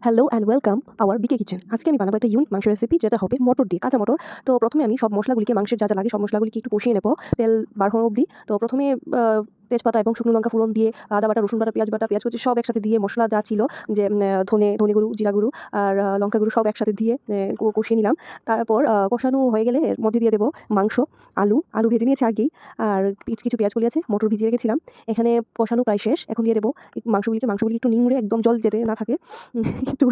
Hello and welcome our BK kitchen. আজকে আমি বানাবো একটা ইউনিক মাংস রেসিপি, যেটা হবে মটর দিয়ে, কাঁচা মটর। তো প্রথমে আমি সব মশলাগুলিকে, মাংসের যা যা লাগে সব মশলাগুলিকে একটু কষিয়ে নেবো তেল বার হওয়া অবধি। তো প্রথমে তেজপাতা এবং শুকনো লঙ্কা ফোড়ন দিয়ে, আদা বাটা, রসুন বাটা, পেঁয়াজ কুচি সব একসাথে দিয়ে, মশলা যা ছিল যে ধনে গুঁড়ো, জিরা গুঁড়ো আর লঙ্কা গুঁড়ো সব একসাথে দিয়ে কষিয়ে নিলাম। তারপর কষানো হয়ে গেলে এর মধ্যে দিয়ে দেবো মাংস, আলু ভেজে নিয়েছি আগেই, আর কিছু পেঁয়াজ কলি আছে, মটর ভিজিয়ে রেখেছিলাম। এখানে কষানো প্রায় শেষ। এখন দিয়ে দেবো মাংসগুলি একটু নিংড়ে, একদম জল যেতে না থাকে একটু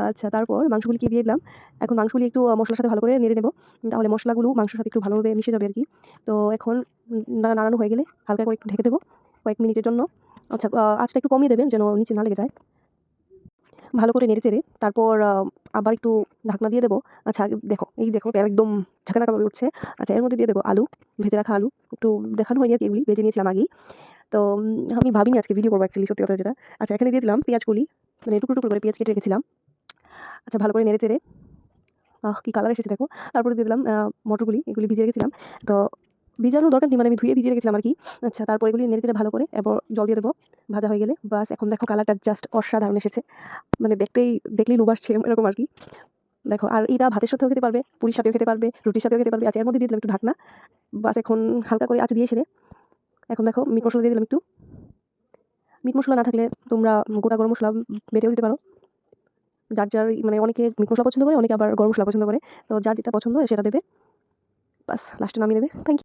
আচ্ছা, তারপর মাংসগুলিকে দিয়ে দিলাম। এখন মাংসগুলি একটু মশলার সাথে ভালো করে নেড়ে নেব। তাহলে মশলাগুলো মাংসের সাথে একটু ভালোভাবে মিশে যাবে আরকি। তো এখন নাড়ানো হয়ে গেলে হালকা করে একটু ঢেকে দেবো কয়েক মিনিটের জন্য। আচ্ছা, আঁচটা একটু কমিয়ে দেবেন যেন নিচে না লেগে যায়। ভালো করে নেড়ে-চেড়ে তারপর আবার একটু ঢাকনা দিয়ে দেবো। আচ্ছা, দেখো তেল একদম ঝাঁকানাকাভাবে উঠছে। আচ্ছা, এর মধ্যে দিয়ে দেবো আলু, ভেজে রাখা আলু। একটু দেখানো হয়নি আরকি, এগুলি ভেজে নিয়েছিলাম আগেই। তো আমি ভাবিনি আজকে ভিডিও করবো অ্যাকচুয়ালি, সত্যি কথা যেটা। আচ্ছা, এখানে দিয়ে দিলাম পেঁয়াজ কলি, মানে টুকরো, টুকরো করে পেঁয়াজ কেটে রেখেছিলাম। আচ্ছা, ভালো করে নেড়ে-চেড়ে কি কালার এসেছে দেখো। তারপরে দিয়ে দিলাম মটরগুলি, এগুলি ভিজিয়ে রেখেছিলাম। তো ভিজানোর দরকার নেই, মানে আমি ধুয়ে ভিজিয়ে রেখেছিলাম আরকি। আচ্ছা, তারপর এগুলি নেড়ে-চেড়ে ভালো করে এরপর জল দিয়ে দেবো। ভাজা হয়ে গেলে বাস, এখন দেখো কালারটা জাস্ট অসাধারণ এসেছে। মানে দেখলেই লোভ আসছে এরকম আরকি। দেখো, আর এটা ভাতের সাথেও খেতে পারবে, পুরির সাথেও খেতে পারবে, রুটির সাথেও খেতে পারবে। আচ্ছা, এর মধ্যে দিয়ে দিলাম একটু ঢাকনা। বাস, এখন হালকা করে আঁচ দিয়ে ছেড়ে এখন দেখো মিট মসলা দিয়ে দিলাম একটু। মিট মসলা না থাকলে তোমরা গোটা গরম মসলা বেটেও দিতে পারো। যার মানে অনেকে মিট মসলা পছন্দ করে, অনেকে আবার গরম মসলা পছন্দ করে। তো যার যেটা পছন্দ হয় সেটা দেবে। বাস, লাস্টে নামিয়ে দেবে। Thank you.